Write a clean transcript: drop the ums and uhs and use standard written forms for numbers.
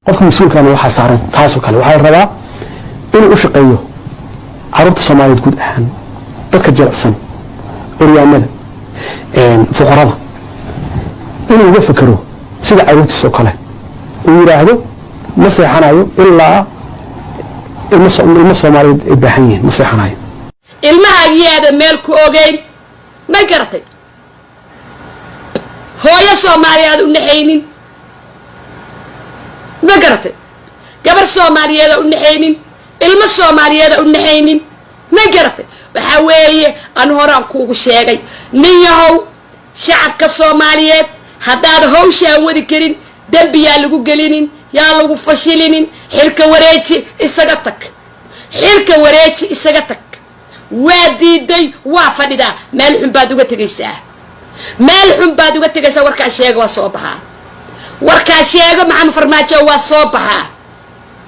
qofka mas'uulkana waxa saaran taasoo kale waxa rabaa inuu u shaqeeyo carruurta Soomaaliyeed guud ahaan dadka jilicsan uryaamada fuqarada inuu uga fakaro sida carruurtiisa kale uu yiraahdo ma seexanayo ilaa ilma Soomaaliyeed ay baahan yihiin ma seexanayo ilmahaagiyada meel ku ogeyn ma garatay hooyo Soomaaliyeed u naxaynin ma garatay gabar Soomaaliyeed u naxaynin ilma Soomaaliyeed u naxaynin ma garatay waxa weeye aan horaan kuugu sheegay nin yahow shacabka Soomaaliyeed hadaad hawshaan wadi karin dambiyaa lagu gelinin yaa lagu fashilinin xilka wareeji isaga tag xilka wareeji isaga tag waa diiday waa fadhidaa meel xun baad uga tagaysaa meel xun baad uga tagaysaa warkaa sheega waa soo baxaa warkaa sheega maxamed farmaajo waa soo baxaa